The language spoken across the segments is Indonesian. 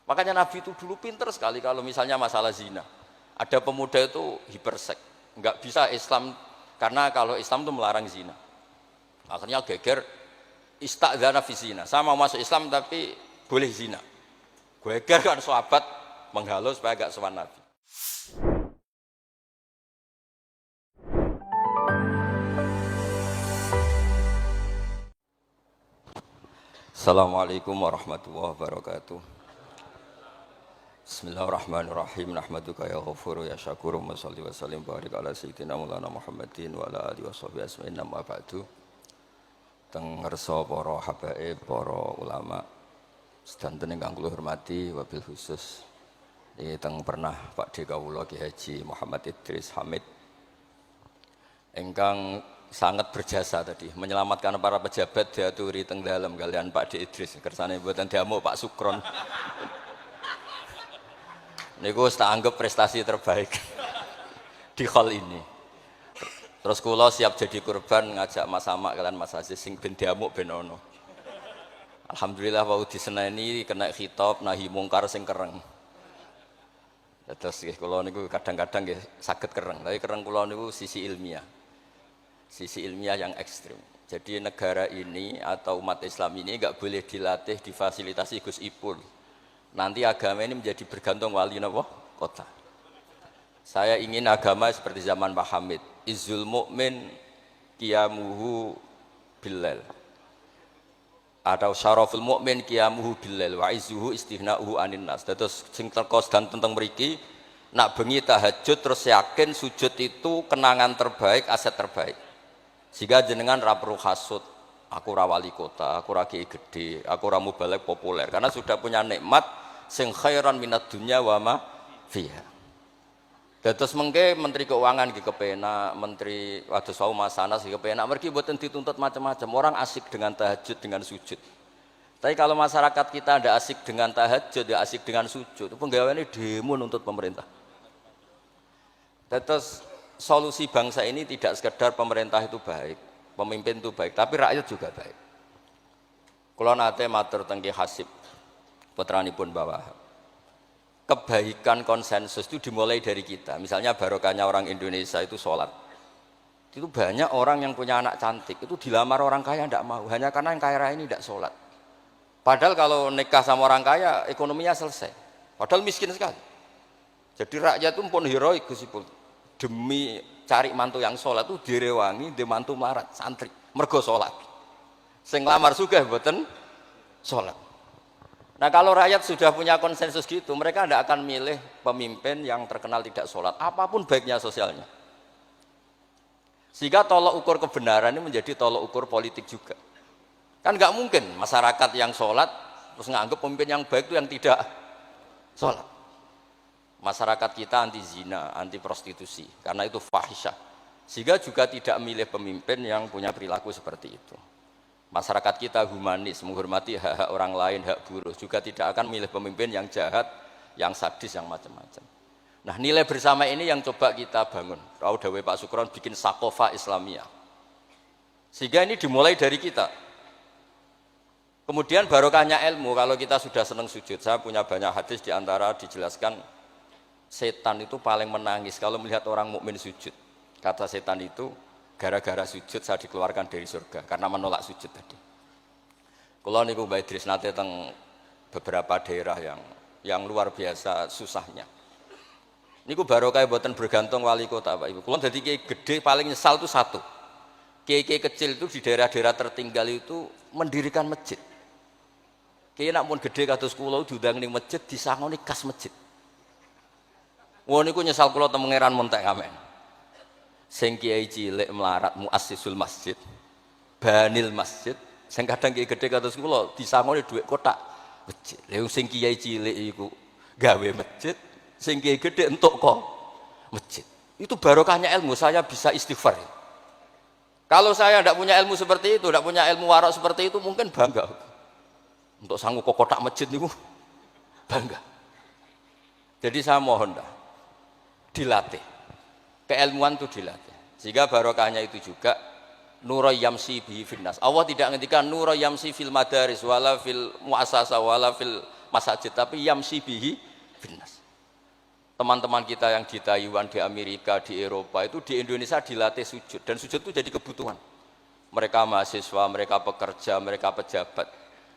Makanya Nabi itu dulu pinter sekali kalau misalnya masalah zina. Ada pemuda itu hiperseks, nggak bisa Islam karena kalau Islam itu melarang zina. Akhirnya geger istadzana fi zina. Saya mau masuk Islam tapi boleh zina. Geger kan sahabat menghalau supaya gak sowan Nabi. Assalamualaikum warahmatullahi wabarakatuh. Bismillahirrahmanirrahim. Nahmaduka ya ghafuru ya syakuru wa sholli wa sallim barik ala sayyidina Maulana Muhammadin wa ala alihi washabihi asma'in amma ba'du. Teng ngersa para habaib, para ulama sedanten ingkang kula hormati wabil khusus teng pernah Pak D kawula Ki Haji Muhammad Idris Hamid ingkang sangat berjasa tadi menyelamatkan para pejabat diaturi teng dalem kalian Pak D Idris kersane mboten diamuk Pak Sukron. Niku tak anggap prestasi terbaik di hal ini. Terus kula siap jadi korban ngajak Mas Amak kalian Mas Aziz sing ben diamuk ben ono. Alhamdulillah wau diseneni kena khitab nahi mungkar sing kereng. Terus kula niku kadang-kadang nggih saged kereng, tapi kereng kula niku sisi ilmiah. Sisi ilmiah yang ekstrim. Jadi negara ini atau umat Islam ini enggak boleh dilatih, difasilitasi Gus Ipul. Nanti agama ini menjadi bergantung wali napa? Kota. Saya ingin agama seperti zaman Pak Hamid. Izzul mu'min qiyamuhu billail. Atau syaraful mu'min qiyamuhu billail wa izzuhu istighna'uhu anin nas. Terus sing teko dan tentang mriki nak bengi tahajud terus yakin sujud itu kenangan terbaik, aset terbaik. Sehingga jenengan ra perlu hasud, aku ra wali kota, aku ra kiai gede, aku ra mubalek populer karena sudah punya nikmat sing khairan minad dunya wa ma fiha. Dados mengke menteri keuangan nggih kepenak, menteri wados wau Masanas nggih kepenak, mergi mboten dituntut macam-macam. Orang asik dengan tahajud, dengan sujud. Tapi kalau masyarakat kita ndak asik dengan tahajud, ndak asik dengan sujud, penggaweane demo nuntut pemerintah. Dados solusi bangsa ini tidak sekedar pemerintah itu baik, pemimpin itu baik, tapi rakyat juga baik. Kula nate matur teng Ki Hasib putranipun bawah. Kebaikan konsensus itu dimulai dari kita. Misalnya barokahnya orang Indonesia itu sholat. Itu banyak orang yang punya anak cantik itu dilamar orang kaya tidak mau, hanya karena yang kaya raya ini tidak sholat. Padahal kalau nikah sama orang kaya ekonominya selesai. Padahal miskin sekali. Jadi rakyat itu pun heroik Gus Ipul. Demi cari mantu yang sholat itu direwangi di mantu melarat santri mergo sholat. Sing lamar sugih mboten sholat. Nah kalau rakyat sudah punya konsensus gitu, mereka tidak akan milih pemimpin yang terkenal tidak sholat, apapun baiknya sosialnya. Sehingga tolok ukur kebenaran ini menjadi tolok ukur politik juga. Kan nggak mungkin masyarakat yang sholat terus nganggap pemimpin yang baik itu yang tidak sholat. Masyarakat kita anti zina, anti prostitusi, karena itu fahisyah. Sehingga juga tidak milih pemimpin yang punya perilaku seperti itu. Masyarakat kita humanis, menghormati hak-hak orang lain, hak buruh, juga tidak akan milih pemimpin yang jahat, yang sadis, yang macam-macam. Nah nilai bersama ini yang coba kita bangun. Rauh Dawe Pak Sukron bikin sakofa Islamiyah. Sehingga ini dimulai dari kita. Kemudian barokahnya ilmu, kalau kita sudah senang sujud. Saya punya banyak hadis diantara dijelaskan setan itu paling menangis kalau melihat orang mukmin sujud. Kata setan itu, gara-gara sujud saya dikeluarkan dari surga karena menolak sujud tadi. Kula niku Mbak Idris nate teng beberapa daerah yang luar biasa susahnya. Niku barokah mboten bergantung wali kota Pak Ibu. Kula dadi kiai gede paling nyesal itu satu. Kiai-kiai kecil itu di daerah-daerah tertinggal itu mendirikan masjid. Kiai nak pun gede kados kula diundang ning masjid disangoni kas masjid. Wong niku nyesal kula teng Pangeran Montek Kamen. Sing kiai cilik melarat muassisul masjid, banil masjid, sing kadang kiai gede kados kula disangoni dhuwit kotak masjid. Lha sing kiai cilik iku gawe masjid, sing kiai gede entuk kok masjid. Itu barokahnya ilmu, saya bisa istighfar. Kalau saya tidak punya ilmu seperti itu, tidak punya ilmu warok seperti itu, mungkin bangga. Untuk sanggup kok kotak masjid niku bangga. Jadi saya mohon dah dilatih. Keilmuan itu dilatih. Sehingga barokahnya itu juga nura yamsi bihi finnas. Allah tidak ngendikan nura yamsi fil madaris wala fil muassasah wala fil masjid, tapi yamsi bihi finnas. Teman-teman kita yang di Taiwan, di Amerika, di Eropa itu di Indonesia dilatih sujud, dan sujud itu jadi kebutuhan. Mereka mahasiswa, mereka pekerja, mereka pejabat.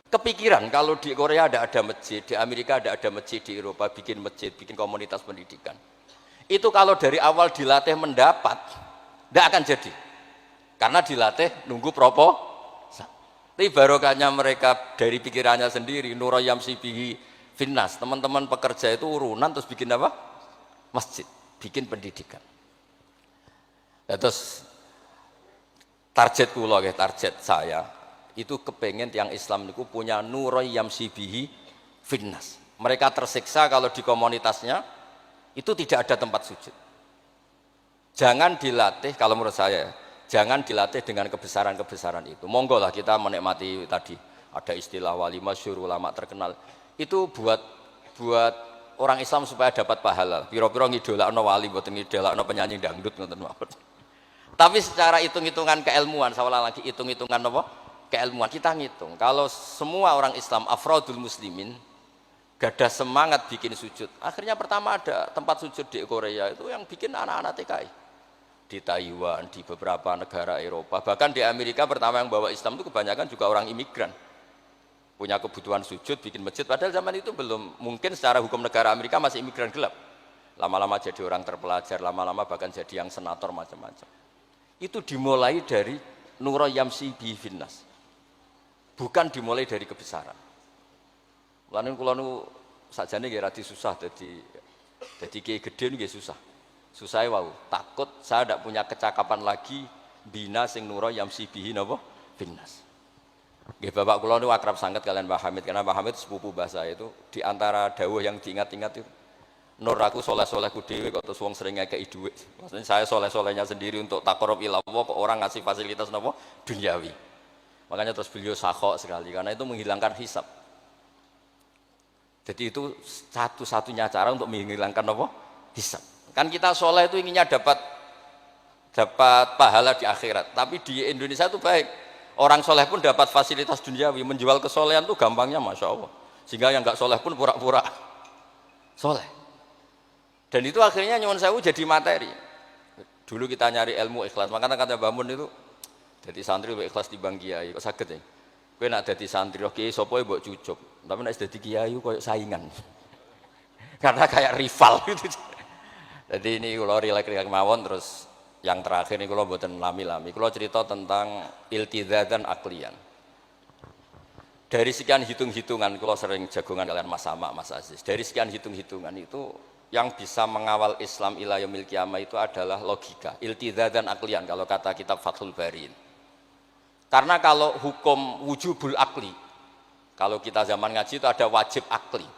Kepikiran kalau di Korea ada masjid, di Amerika ada masjid, di Eropa bikin masjid, bikin komunitas pendidikan. Itu kalau dari awal dilatih mendapat, tidak akan jadi. Karena dilatih nunggu propo. Tapi barokahnya mereka dari pikirannya sendiri, nurayam sibihi finnas. Teman-teman pekerja itu urunan terus bikin apa? Masjid, bikin pendidikan. Ya, terus target kula, target saya itu kepengen tiang Islam niku punya nurayam sibihi finnas. Mereka tersiksa kalau di komunitasnya itu tidak ada tempat sujud. Jangan dilatih, kalau menurut saya, jangan dilatih dengan kebesaran-kebesaran itu. Monggo lah kita menikmati tadi ada istilah wali masyhur, ulama terkenal. Itu buat orang Islam supaya dapat pahala. Piro-piro ngidolakno wali, mboten ngidolakno penyanyi dangdut ngoten mawon. Tapi secara hitung-hitungan keilmuan, saya ulang lagi, hitung-hitungan apa? Keilmuan kita ngitung. Kalau semua orang Islam afrodul muslimin gadah semangat bikin sujud. Akhirnya pertama ada tempat sujud di Korea itu yang bikin anak-anak TKI. Di Taiwan, di beberapa negara Eropa, bahkan di Amerika pertama yang bawa Islam itu kebanyakan juga orang imigran. Punya kebutuhan sujud, bikin masjid, padahal zaman itu belum, mungkin secara hukum negara Amerika masih imigran gelap. Lama-lama jadi orang terpelajar, lama-lama bahkan jadi yang senator macam-macam. Itu dimulai dari nura yamsi bi finnas. Bukan dimulai dari kebesaran. Lalu kalau sajane nggih radi susah jadi kiai gede nggih susah. Susah wau, takut saya tidak punya kecakapan lagi bina sing nura yamsi bihi napa finnas. Nggih bapak kula niku akrab sangat kalian Mbah Hamid, karena Mbah Hamid sepupu bahasa itu di antara dawuh yang diingat-ingat itu nur aku soleh-solehku dhewe kok terus wong sering ngekeki dhuwit. Maksudnya saya soleh-solehnya sendiri untuk taqarrub ila Allah kok orang ngasih fasilitas napa duniawi. Makanya terus beliau sakhok sekali karena itu menghilangkan hisab. Jadi itu satu-satunya cara untuk menghilangkan apa? Hisab. Kan kita soleh itu inginnya dapat pahala di akhirat. Tapi di Indonesia itu baik. Orang soleh pun dapat fasilitas duniawi. Menjual kesolehan itu gampangnya Masya Allah. Sehingga yang nggak soleh pun pura-pura soleh. Dan itu akhirnya nyuwun sewu jadi materi. Dulu kita nyari ilmu ikhlas. Makanya kata Mbah Mun itu jadi santri lebih ikhlas di bang kiai. Kok saged ya? Kowe nak dadi santri kok kiai sapa mbok cucup. Tapi nek dadi kiai koyo saingan. Karena kayak rival gitu. Jadi ini kalau rilek-rilek mawon terus yang terakhir ini kalau mboten lami-lami. Kalau cerita tentang iltizatan aklian. Dari sekian hitung-hitungan, kalau sering jagongan kalian Mas Sama, Mas Aziz. Dari sekian hitung-hitungan itu yang bisa mengawal Islam ila yaumil qiyamah itu adalah logika. Iltizatan aklian kalau kata kitab Fathul Bari. Karena kalau hukum wujubul akli, kalau kita zaman ngaji itu ada wajib akli.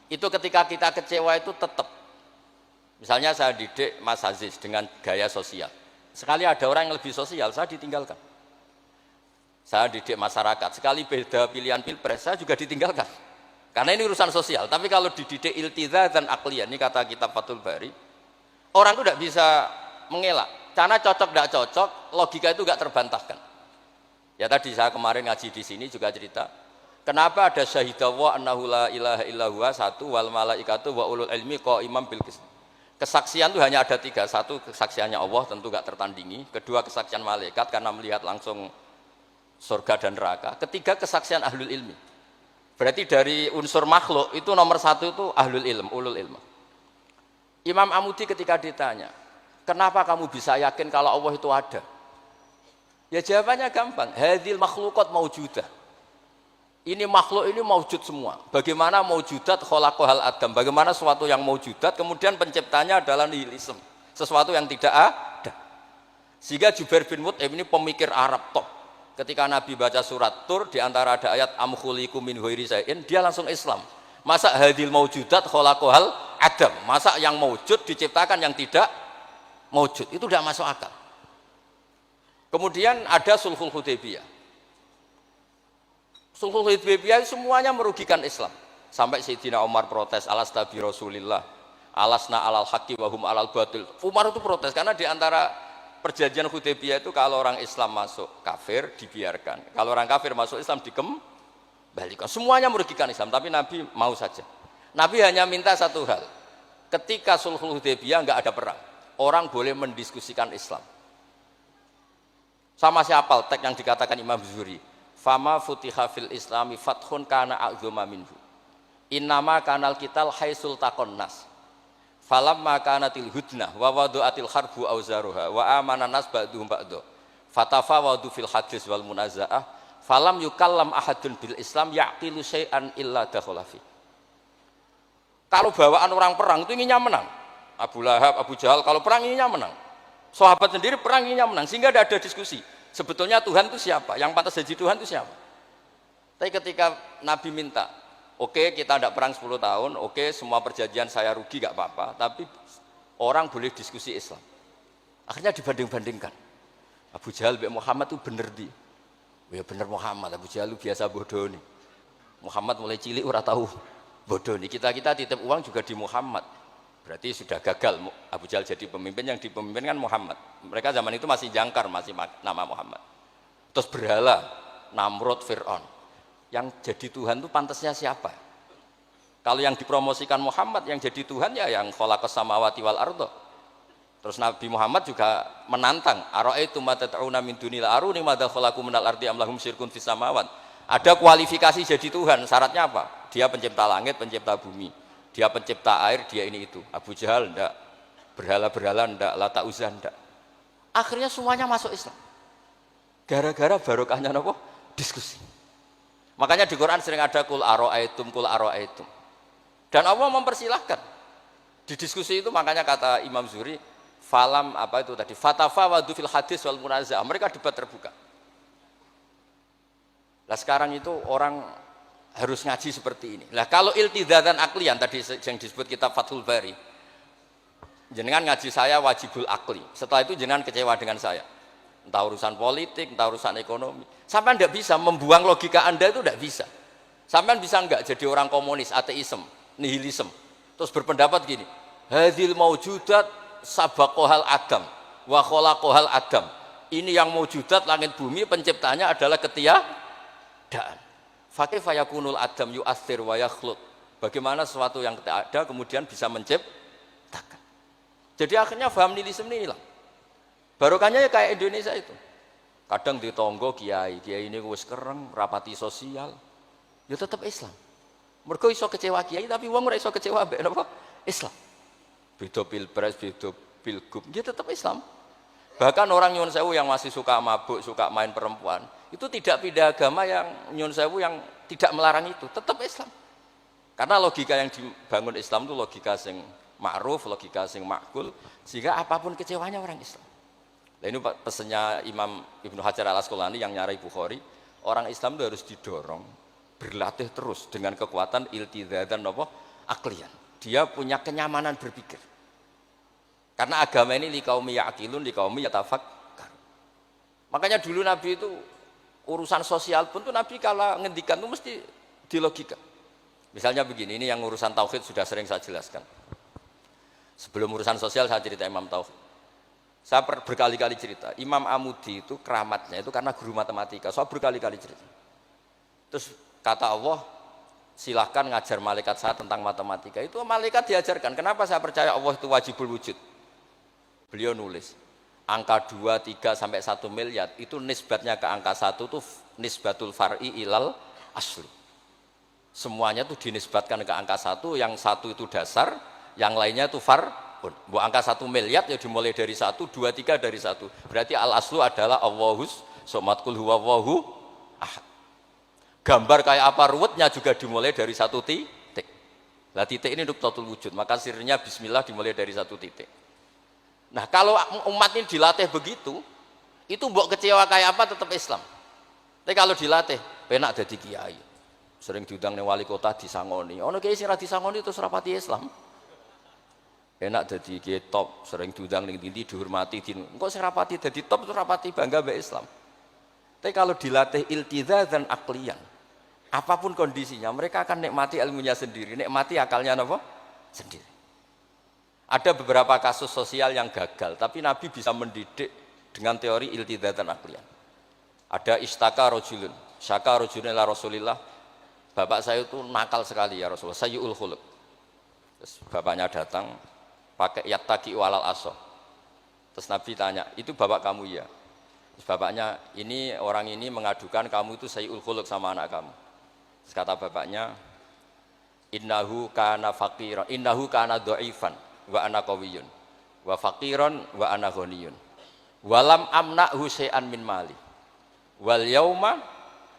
Itu ketika kita kecewa itu tetap. Misalnya saya didik Mas Aziz dengan gaya sosial. Sekali ada orang yang lebih sosial, saya ditinggalkan. Saya didik masyarakat, sekali beda pilihan pilpres, saya juga ditinggalkan. Karena ini urusan sosial. Tapi kalau dididik iltizatan aklian, ini kata kitab Fathul Bari, orang itu tidak bisa mengelak. Karena cocok tidak cocok, logika itu tidak terbantahkan. Ya tadi saya kemarin ngaji di sini juga cerita, kenapa ada syahidallah annahu la ilaha illallah satu wal malaikatu wa ulul ilmi qaiman bil qist. Kesaksian itu hanya ada tiga. Satu kesaksiannya Allah tentu gak tertandingi. Kedua kesaksian malaikat karena melihat langsung surga dan neraka. Ketiga kesaksian ahlul ilmi. Berarti dari unsur makhluk itu nomor satu itu ahlul ilm, ulul ilm. Imam Amudi ketika ditanya, kenapa kamu bisa yakin kalau Allah itu ada? Ya jawabannya gampang. Hadhil makhluqat maujudah. Ini makhluk ini maujud semua. Bagaimana maujudat khalaqahal adam? Bagaimana sesuatu yang maujudat kemudian penciptanya adalah nihilisme, sesuatu yang tidak ada. Sehingga Jubair bin Mut'im ini pemikir Arab top. Ketika Nabi baca surat Tur di antara ada ayat am khuliqu min ghairi syai'in, dia langsung Islam. Masa hadil maujudat khalaqahal adam? Masa yang maujud diciptakan yang tidak maujud? Itu tidak masuk akal. Kemudian ada Sulhul Hudaybiyah. Sulhul Hudaybiyah semuanya merugikan Islam. Sampai Sayyidina Umar protes, alasna bi Rasulillah, alasna alal haqqi wa hum alal batil. Umar itu protes karena di antara perjanjian Hudaybiyah itu kalau orang Islam masuk kafir dibiarkan. Kalau orang kafir masuk Islam balikan. Semuanya merugikan Islam, tapi Nabi mau saja. Nabi hanya minta satu hal. Ketika Sulhul Hudaybiyah enggak ada perang, orang boleh mendiskusikan Islam. Sama siapa teks yang dikatakan Imam Zuhri, fama futiha fil islami fathun kana a'dzama minhu. Innama kanal kital haisul taqon nas. Falamma kanatil hudnah wa wadu'atil harbu auzaruha wa amana nas ba'duhum ba'du. Fatafawadu fil hadis wal munazaah falam yukallam ahadun bil Islam ya'qilu syai'an illa dakhala fi. Kalau bawaan orang perang itu inginnya menang. Abu Lahab, Abu Jahal kalau perang inginnya menang. Sahabat sendiri perang inginnya menang sehingga tidak ada diskusi. Sebetulnya Tuhan itu siapa? Yang pantas jadi Tuhan itu siapa? Tapi ketika Nabi minta, oke, kita tidak perang 10 tahun, oke, semua perjanjian saya rugi gak apa-apa, tapi orang boleh diskusi Islam. Akhirnya dibanding-bandingkan. Abu Jahal bin Muhammad itu bener di. Ya bener Muhammad, Abu Jahal biasa bodoh nih. Muhammad mulai cilik ora tahu bodoh nih. Kita titip uang juga di Muhammad. Berarti sudah gagal Abu Jahal jadi pemimpin, yang dipemimpinkan Muhammad. Mereka zaman itu masih jangkar, masih nama Muhammad. Terus berhala Namrud, Fir'aun. Yang jadi Tuhan itu pantasnya siapa? Kalau yang dipromosikan Muhammad, yang jadi Tuhan ya yang khalaqas samawati wal ardh. Terus Nabi Muhammad juga menantang, ara'aitum ma tad'una min dunil aruni madza khalaqu minal ardi am lahum syirkun fis samawat. Ada kualifikasi jadi Tuhan, syaratnya apa? Dia pencipta langit, pencipta bumi. Dia pencipta air, dia ini itu. Abu Jahal enggak, berhala-berhala enggak, Lata Uzza enggak. Akhirnya semuanya masuk Islam. Gara-gara barokahnya apa? Diskusi. Makanya di Quran sering ada kul ara'aitum, kul ara'aitum. Dan Allah mempersilahkan. Di diskusi itu makanya kata Imam Zuhri, falam apa itu tadi? Fatafawadu fil hadis wal munazaah. Mereka debat terbuka. Nah sekarang itu orang harus ngaji seperti ini. Nah kalau iltidatan aklian tadi yang disebut kitab Fathul Bari, jenengan ngaji saya wajibul akli. Setelah itu jenengan kecewa dengan saya. Entah urusan politik, entah urusan ekonomi. Sampai tidak bisa membuang logika Anda itu tidak bisa. Sampai bisa enggak jadi orang komunis, ateisme, nihilisme. Terus berpendapat gini, hadhil maujudat sabaqohal adam wa khalaqohal adam. Ini yang maujudat langit bumi penciptanya adalah ketiadaan. Fakaifa yakunul adam yu'athir wa yakhluq. Bagaimana sesuatu yang tidak ada kemudian bisa menciptakan. Jadi akhirnya paham nihilisme ini hilang. Barokahnya ya kayak Indonesia itu. Kadang di tonggo kiai ini wis kereng, rapati sosial. Ya tetap Islam. Mergo iso kecewa kiai tapi wong ora iso kecewa mbek napa? Islam. Beda pilpres, beda pilgub, dia tetap Islam. Bahkan orang nyun sewu yang masih suka mabuk, suka main perempuan, itu tidak pindah agama yang nyun sewu yang tidak melarang itu, tetap Islam. Karena logika yang dibangun Islam itu logika sing ma'ruf, logika sing makul, sehingga apapun kecewanya orang Islam. Nah ini pesannya Imam Ibnu Hajar al-Asqalani yang nyarai Bukhari, orang Islam itu harus didorong, berlatih terus dengan kekuatan iltizatan apa? Aklian. Dia punya kenyamanan berpikir. Karena agama ini liqaumi ya'qilun, liqaumi yatafakkar. Makanya dulu Nabi itu urusan sosial pun tuh Nabi kalau ngendikan itu mesti dilogika. Misalnya begini, ini yang urusan tauhid sudah sering saya jelaskan. Sebelum urusan sosial saya cerita Imam Tauhid. Saya berkali-kali cerita, Imam Amudi itu keramatnya itu karena guru matematika. Saya berkali-kali cerita. Terus kata Allah, silahkan ngajar malaikat saya tentang matematika. Itu malaikat diajarkan. Kenapa saya percaya Allah itu wajibul wujud? Beliau nulis, angka 2, 3 sampai 1 miliar itu nisbatnya ke angka 1 itu nisbatul far'i ilal asli. Semuanya itu dinisbatkan ke angka 1, yang 1 itu dasar, yang lainnya itu far'un. Angka 1 miliar ya dimulai dari 1, 2, 3 dari 1. Berarti al aslu adalah Allahus somat kul huwallahu ahad. Gambar kayak apa ruwetnya juga dimulai dari 1 titik. Lah titik ini nuqtatul wujud, maka sirnya bismillah dimulai dari 1 titik. Nah kalau umat ini dilatih begitu, itu mbok kecewa kayak apa tetap Islam. Tapi kalau dilatih, penak jadi kiai. Sering diundang ning wali kota disangoni. Ono kiai sing ra disangoni terus rapati Islam. Enak jadi kiai top, sering diundang ning ndi dihormati din. Engko sing rapati dadi top terus rapati bangga mbek Islam. Tapi kalau dilatih iltizatan aklian, apapun kondisinya, mereka akan nikmati ilmunya sendiri, nikmati akalnya apa? Sendiri. Ada beberapa kasus sosial yang gagal, tapi Nabi bisa mendidik dengan teori iltizatan aklian. Ada istaka rojulun, syaka rojulun ila Rasulillah, bapak saya itu nakal sekali ya Rasulullah, sayyul khuluq. Terus bapaknya datang pakai yattaqi walal aso. Terus Nabi tanya, itu bapak kamu ya? Terus bapaknya, ini orang ini mengadukan kamu itu sayyul khuluq sama anak kamu. Terus kata bapaknya, innahu kana faqiran, innahu kana dhaifan wa ana qawiyyun wa faqiran wa ana ghaniyun. Walam amna'hu syai'an min mali. Wal yauma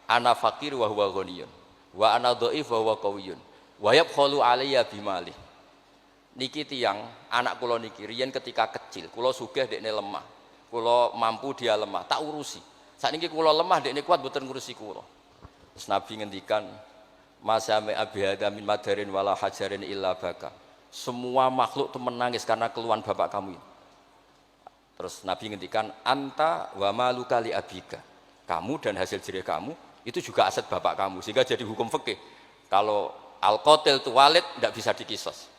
ana faqir wa huwa ghaniyun. Wa ana dhaif wa huwa qawiyyun. Wa yabkhalu alayya bimali. Niki tiyang anak kula niki riyen ketika kecil, kula sugih dekne lemah. Kula mampu dia lemah, tak urusi. Sakniki kula lemah dekne kuat mboten ngurusi kula. Terus Nabi ngendikan masame abihada min madarin wala hajarin illa baka. Semua makhluk itu menangis karena keluhan bapak kamu ini. Terus Nabi ngendikan anta wa maluka li abika. Kamu dan hasil jerih kamu itu juga aset bapak kamu, sehingga jadi hukum fikih. Kalau al-qatil itu walid tidak bisa dikisos.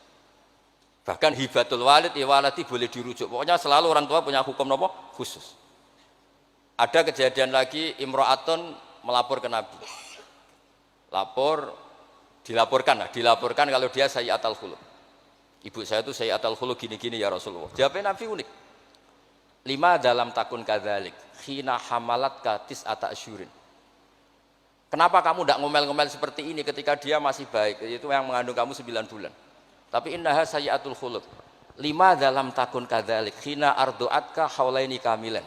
Bahkan hibatul walid iwalati boleh dirujuk. Pokoknya selalu orang tua punya hukum apa? Khusus. Ada kejadian lagi imro'atun melapor ke Nabi. Dilaporkan kalau dia sayyi'atul khuluq. Ibu saya itu sayyi'atul khuluq gini-gini ya Rasulullah. Jawabnya Nabi unik. 5 dalam takun kadzalik khina hamalat katis ata asyurin. Kenapa kamu tidak ngomel-ngomel seperti ini ketika dia masih baik? Itu yang mengandung kamu 9 bulan. Tapi innaha sayyi'atul khuluq. 5 dalam takun kadzalik khina ardu'atka haulaini kamilan.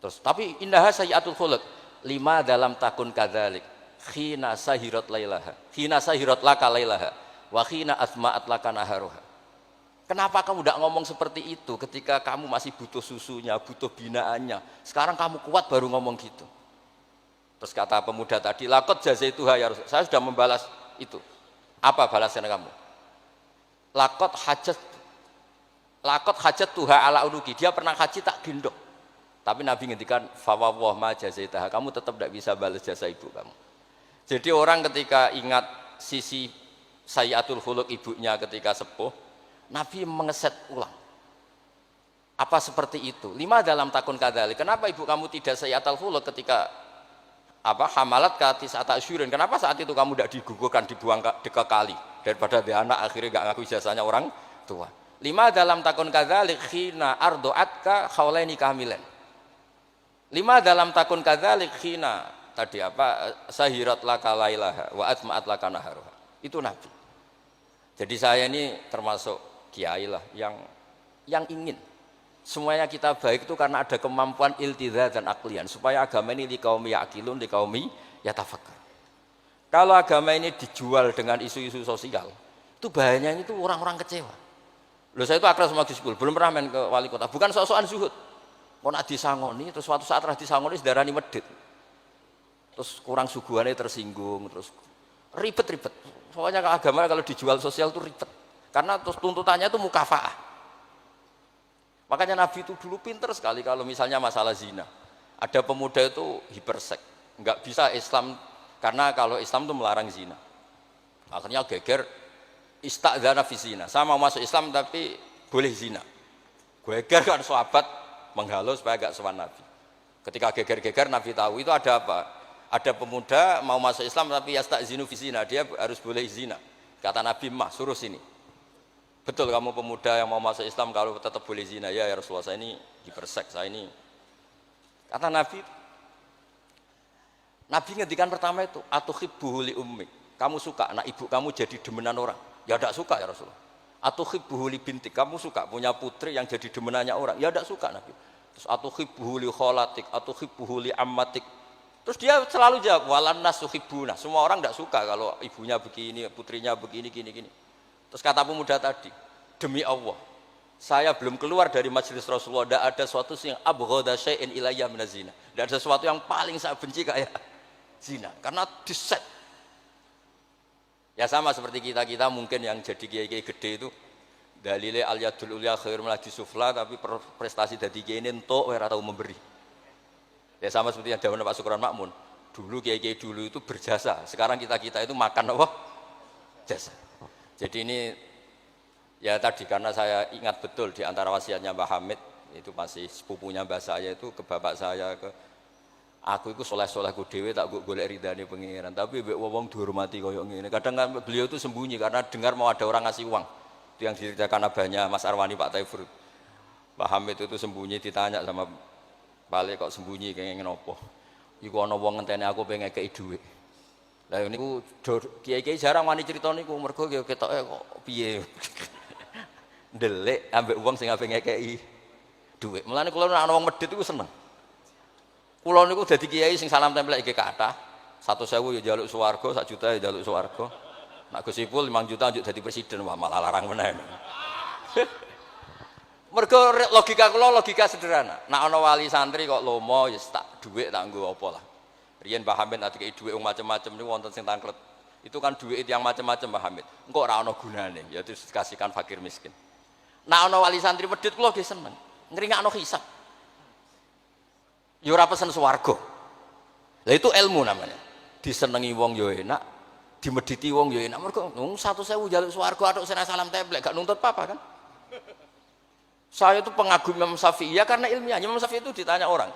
Terus tapi innaha sayyi'atul khuluq. 5 dalam takun kadzalik khina sahirat lailaha. Khina sahirat laka lailaha wa khina asma'at laka naharuha. Kenapa kamu tidak ngomong seperti itu ketika kamu masih butuh susunya, butuh binaannya? Sekarang kamu kuat baru ngomong gitu. Terus kata pemuda tadi, laqad jazaituha ya Rasul. Saya sudah membalas itu. Apa balasan kamu? Laqad hajat tuha ala unuki. Dia pernah haji tak gendong. Tapi Nabi ngendikan fawwah ma jazaitaha. Kamu tetap tidak bisa balas jasa ibu kamu. Jadi orang ketika ingat sisi sayyi'atul khuluq ibunya ketika sepuh, Nabi mengeset ulang. Apa seperti itu? 5 dalam takun kadzalik. Kenapa ibu kamu tidak sayyi'atul khuluq ketika hamalat katis ata asyurin? Kenapa saat itu kamu tidak digugurkan, dibuang ke kali daripada dia anak akhirnya enggak ngaku ijazahnya orang tua? 5 dalam takun kadzalik khina ardu'atka haulaini kamilan. 5 dalam takun kadzalik khina tadi sahirat laka lailaha wa atma'at laka naharuha. Itu Nabi. Jadi saya ini termasuk kiai lah yang ingin semuanya kita baik itu karena ada kemampuan iltidha dan aklian supaya agama ini liqaumi ya'qilun liqaumi yatafakkar. Kalau agama ini dijual dengan isu-isu sosial, itu bahayanya itu orang-orang kecewa. Loh, saya itu akrab sama Gus Ipul, belum pernah main ke wali kota, bukan sok-sokan zuhud. Mau nak disangoni, terus suatu saat rah disangoni sedarani medit. Terus kurang suguhannya tersinggung, terus ribet-ribet. Pokoknya agama kalau dijual sosial itu ribet. Karena terus tuntutannya itu mukafaah. Makanya Nabi itu dulu pinter sekali kalau misalnya masalah zina. Ada pemuda itu hipersek, nggak bisa Islam karena kalau Islam itu melarang zina. Akhirnya geger istadzana fi zina. Saya mau masuk Islam tapi boleh zina. Geger kan sahabat menghalau supaya gak sowan Nabi. Ketika geger-geger Nabi tahu itu ada apa? Ada pemuda mau masuk Islam tapi yastadzinu fi zina, dia harus boleh zina. Kata Nabi, "Mah, suruh sini." Betul kamu pemuda yang mau masuk Islam kalau tetap boleh zina? Ya Rasulullah, saya ini hipersek, saya ini. Kata Nabi ngendikan pertama itu, atuhibbuhu li ummik. Kamu suka anak ibu kamu jadi demenan orang? Ya tidak suka ya Rasulullah. Atuhibbuhu li bintik. Kamu suka punya putri yang jadi demenannya orang? Ya tidak suka Nabi. Terus atuhibbuhu li kholatik, atuhibbuhu li ammatik. Terus dia selalu jawab, walan nasuhibbuna. Semua orang tidak suka kalau ibunya begini, putrinya begini, gini. Terus kata pemuda tadi, demi Allah, saya belum keluar dari majelis Rasulullah, tidak ada sesuatu yang abghadha syai'in ilayya minaz zina. Tidak ada sesuatu yang paling saya benci kayak zina, karena diset. Ya sama seperti kita mungkin yang jadi kiai-kiai gede itu, dalile al yadul ulya khairul min sufla, tapi prestasi dadi kiai entuk ora tahu memberi. Ya sama seperti yang dawuh Pak Sukron Makmun. Dulu kiai-kiai dulu itu berjasa, sekarang kita itu makan apa? Jasa. Jadi ini ya tadi karena saya ingat betul di antara wasiatnya Mbah Hamid itu masih sepupunya mbah saya itu ke bapak saya ke Aku itu soleh-solehku dhewe tak golek ridane pangeran, tapi mbek wong dihormati koyo ngene. Kadang kan beliau itu sembunyi karena dengar mau ada orang ngasih uang. Itu yang diceritakan abahnya Mas Arwani Pak Taifur. Pak Hamid itu sembunyi ditanya sama Pale kok sembunyi kenging nopo. Iku ana wong ngenteni aku pengen ngekeki dhuwit. Lah niku kiai-kiai jarang wani crita niku mergo ketoke kok piye. Ndelik ambek wong sing ape ngekeki dhuwit. Mulane kula nek ana wong medhit iku seneng. Kula niku dadi kiai sing salam tempel iki kathah. 100.000 ya njaluk swarga, 1 juta ya njaluk swarga. Nek Gus Ipul 5 juta njuk dadi presiden, wah malah larang meneh. Mergo logika kula logika sederhana. Nek ana wali santri kok lomo ya tak dhuwit tak nggo apa lah. Riyen Mbah Hamid ati kei dhuwit wong macam-macam niku wonten sing tangklet. Itu kan dhuwit yang macam-macam Mbah Hamid. Engko ora ana gunane, ya terus dikasihkan fakir miskin. Nek ana wali santri medhit kula nggih seneng. Ngringakno hisab. Ya ora pesen swarga. Lah itu ilmu namanya. Disenengi wong ya enak, dimedhiti wong ya enak. Mergo 100.000 njaluk swarga atuk sira salam templek gak nuntut apa-apa kan. Saya itu pengagum Imam Syafi'i ya karena ilmiah. Imam Syafi'i itu ditanya orang.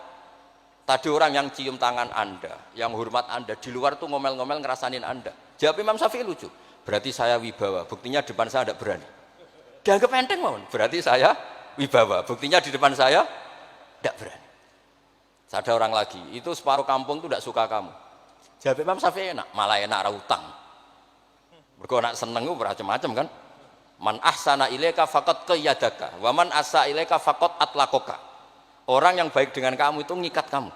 Tadi orang yang cium tangan Anda, yang hormat Anda, di luar tuh ngomel-ngomel ngerasanin Anda. Jawab Imam Syafi'i lucu. Berarti saya wibawa, buktinya di depan saya tidak berani. Dianggap enteng mohon. Berarti saya wibawa, buktinya di depan saya tidak berani. Ada orang lagi, itu separuh kampung tuh tidak suka kamu. Jawab Imam Syafi'i enak, malah enak ra utang. Mergo nak seneng ku macam-macam kan. Man ahsana ilaika faqad qayyadaka wa man asa ilaika faqad atlaqaka. Orang yang baik dengan kamu itu ngikat kamu.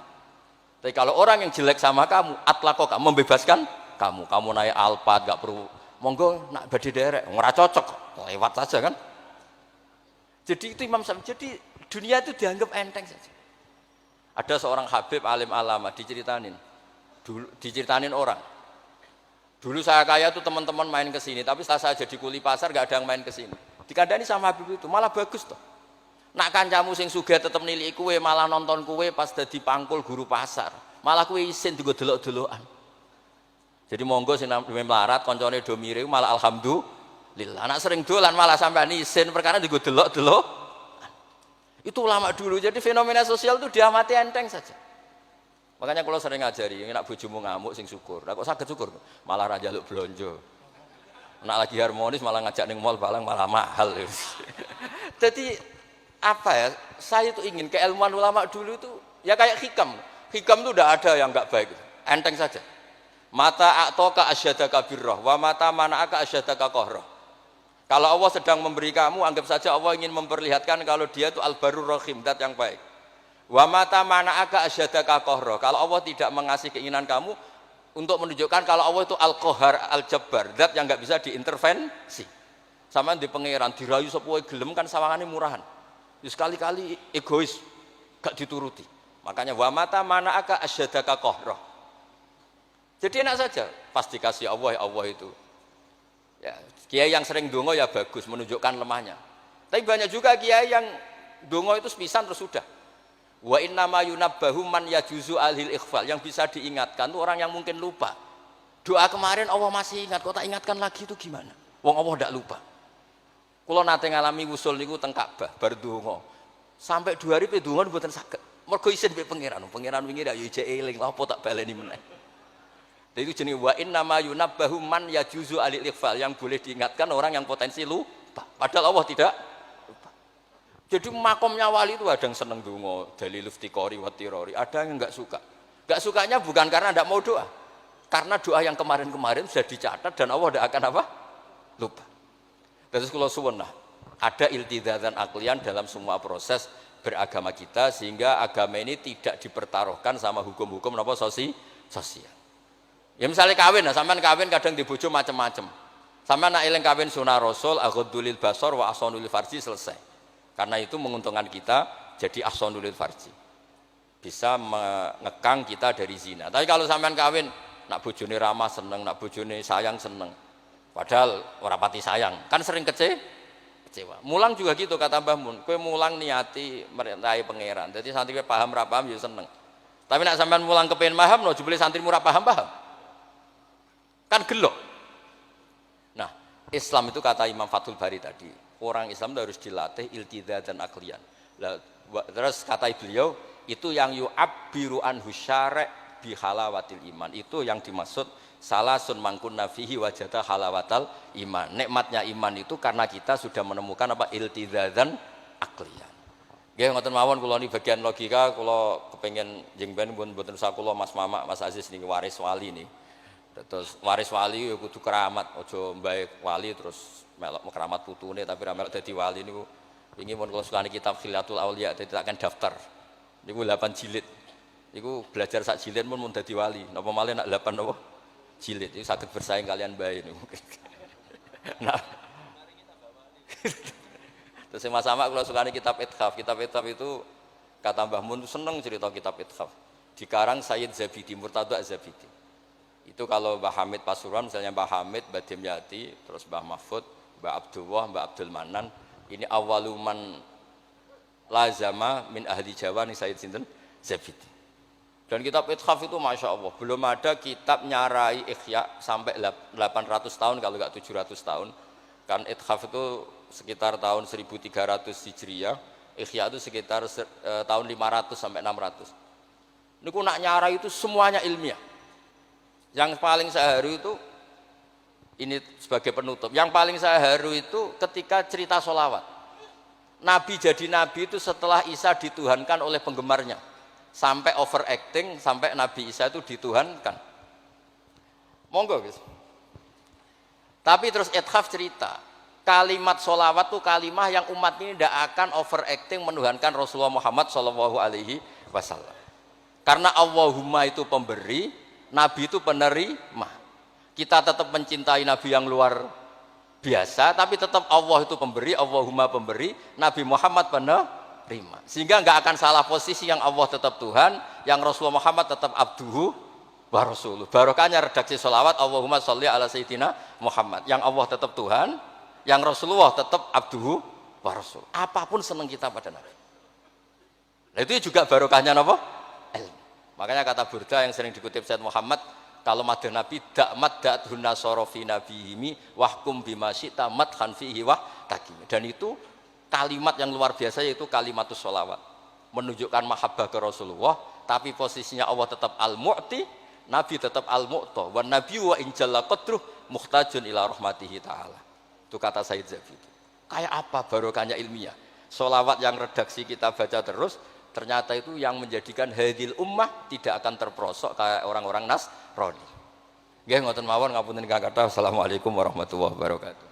Tapi kalau orang yang jelek sama kamu, atlaqaka, membebaskan kamu. Kamu naik Alphard gak perlu monggo nak badhe derek, ora cocok, lewat saja kan. Jadi itu Imam Syafi'i. Jadi dunia itu dianggap enteng saja. Ada seorang Habib alim alama diceritain orang. Dulu saya kaya tuh teman-teman main ke sini, tapi setelah saya jadi kuli pasar gak ada yang main ke sini. Dikandani sama Habib itu, malah bagus toh. Nak kancamu sing sugih tetep niliki kowe, malah nonton kowe pas dadi pangkul guru pasar. Malah kowe isin digo delok-delokan. Jadi monggo sing melarat kancane do mirip malah alhamdulillah. Nak sering dolan malah sampean isin perkara digo delok-delok. Itu ulama dulu, jadi fenomena sosial itu diamati enteng saja. Makanya kalau sering ngajari, nak bojomu ngamuk sing syukur. Lah kok saged syukur? Malah ra njaluk blonjo. Nak lagi harmonis malah ngajak ning mall balang malah mahal. Jadi apa ya? Saya itu ingin keilmuan ulama dulu itu ya kayak hikam. Hikam itu udah ada yang enggak baik. Enteng saja. Mata a'taka asyadaka birrah wa mata mana'aka asyadaka qahrah. Kalau Allah sedang memberi kamu, anggap saja Allah ingin memperlihatkan kalau dia itu al-barur rahim, zat yang baik. Wa mata mana'aka asyadaka qahrah. Kalau Allah tidak mengasih keinginan kamu untuk menunjukkan kalau Allah itu al-qahar, al-jabbar, zat yang enggak bisa diintervensi. Sama di pangeran dirayu sepuhe gelem kan sawangane murahan. Ya sekali-kali egois, gak dituruti. Makanya wa mata mana'aka asyadaka qahrah. Jadi enak saja, pasti kasih Allah, ya Allah itu. Ya, kiai yang sering dongo ya bagus, menunjukkan lemahnya. Tapi banyak juga kiai yang dongo itu sepisan terus sudah. Wa innama yunabbahu man yajuzu alhil ikhfal, yang bisa diingatkan itu orang yang mungkin lupa. Doa kemarin Allah masih ingat, kok tak ingatkan lagi itu gimana? Wong Allah tidak lupa. Kalau nate ngalami wusul niku teng Ka'bah bar dongo. Sampai 2 hari pe dongo mboten saged. Mergo isin mbek pangeran. Pangeran wingi ya ijek eling, apa tak baleni meneh. Itu jenis wa innama yunabbahu man yajuzu alil ikhfal, yang boleh diingatkan orang yang potensi lupa. Padahal Allah tidak lupa. Jadi makomnya wali itu ada yang seneng dongo, dalil iftiqori wa tirori, ada yang enggak suka. Enggak sukanya bukan karena enggak mau doa. Karena doa yang kemarin-kemarin sudah dicatat dan Allah tidak akan apa? Lupa. Terus kalau suwun ada iltizatan aklian dalam semua proses beragama kita sehingga agama ini tidak dipertaruhkan sama hukum-hukum apa sosial. Ya misalnya kawin, sampean kawin kadang di bojo macam-macam. Sampean nak eling kawin sunah Rasul, aghdulil basar wa ahsanul farji, selesai. Karena itu menguntungkan kita jadi ahsanul farji. Bisa mengekang kita dari zina. Tapi kalau sampean kawin nak bojone ramah seneng, nak bojone sayang seneng. Padahal ora pati sayang, kan sering kecewa. Mulang juga gitu kata Mbah Mun, kowe mulang niati merintahi pangeran. Jadi santri paham ra paham ya seneng. Tapi nak sampean mulang kepen paham no jebule santri murah paham. Kan gelok. Nah, Islam itu kata Imam Fathul Bari tadi, orang Islam itu harus dilatih iltidzatan aklian. Terus kata beliau, itu yang yu'abbiru anhu syari' bi halawatil iman. Itu yang dimaksud salasun mangkunna fihi wajada halawatal iman. Nikmatnya iman itu karena kita sudah menemukan apa iltizadzan aqliyan. Nggih ngoten mawon kula ni bagian logika kula kepengin jeng ben mboten usah kula Mas Mamak Mas Aziz niki waris wali nih. Terus waris wali ya kudu keramat, aja mbae wali terus melok keramat putune tapi ra melok dadi wali niku. Wingi mun kula sukani kitab Khilatul Auliya dadi tak daftar. Niku 8 jilid. Niku belajar sak jilid mun dadi wali. Napa malih nak 8 napa? Jilid. Iku saged bersaing kalian bae niku. Nah. Terus Mas Sama kalau sukani kitab Ithaf. Kitab Ithaf itu kata Mbah Mun seneng cerita kitab Ithaf. Dikarang Sayyid Zabidi, Murtada Zabidi. Itu kalau Mbah Hamid Pasuruan, misalnya Mbah Hamid, Mbah Dimyati, terus Mbah Mahfud, Mbah Abdullah, Mbah Abdul Manan, ini awaluman lazama min ahli Jawa nih Sayyid Sinten Zabidi. Dan kitab Ithaf itu Masya Allah, belum ada kitab nyarai Ikhya sampai 800 tahun kalau nggak 700 tahun. Kan Ithaf itu sekitar tahun 1300 Hijriah, Ikhya itu sekitar tahun 500 sampai 600. Niku nak nyarai itu semuanya ilmiah. Yang paling saya haru itu ini sebagai penutup. Yang paling saya haru itu ketika cerita sholawat. Nabi jadi nabi itu setelah Isa dituhankan oleh penggemarnya, sampai overacting sampai Nabi Isa itu dituhankan. Monggo guys. Tapi terus Ithaf cerita, kalimat sholawat itu kalimah yang umat ini tidak akan overacting menuhankan Rasulullah Muhammad SAW. Karena Allahumma itu pemberi, Nabi itu penerima. Kita tetap mencintai Nabi yang luar biasa, tapi tetap Allah itu pemberi, Allahumma pemberi, Nabi Muhammad penerima. Sehingga nggak akan salah posisi, yang Allah tetap Tuhan, yang Rasulullah Muhammad tetap abduhu wa rasuluh. Barokahnya redaksi sholawat Allahumma sholli ala sayyidina Muhammad. Yang Allah tetap Tuhan, yang Rasulullah tetap abduhu wa rasuluh. Apapun senang kita pada Nabi. Nah, itu juga barokahnya apa? Ilmu. Makanya kata Burda yang sering dikutip Said Muhammad, kalau madha Nabi dakmat da'dhun nasara fi nabihimi wahkum bima syi'ta madhan fihi wa takim. Dan itu kalimat yang luar biasa, yaitu kalimatus sholawat, menunjukkan mahabbah ke Rasulullah, tapi posisinya Allah tetap al-mu'ti, Nabi tetap al-mu'ta, wa nabi wa injalla qadruh muhtajun ila rahmatihi ta'ala. Itu kata Said Zabidi. Kayak apa barokahnya ilmiah? Sholawat yang redaksi kita baca terus, ternyata itu yang menjadikan hadil ummah tidak akan terperosok kayak orang-orang Nasrani. Nggih ngoten mawon, ngapunten ingkang kathah. Assalamualaikum warahmatullahi wabarakatuh.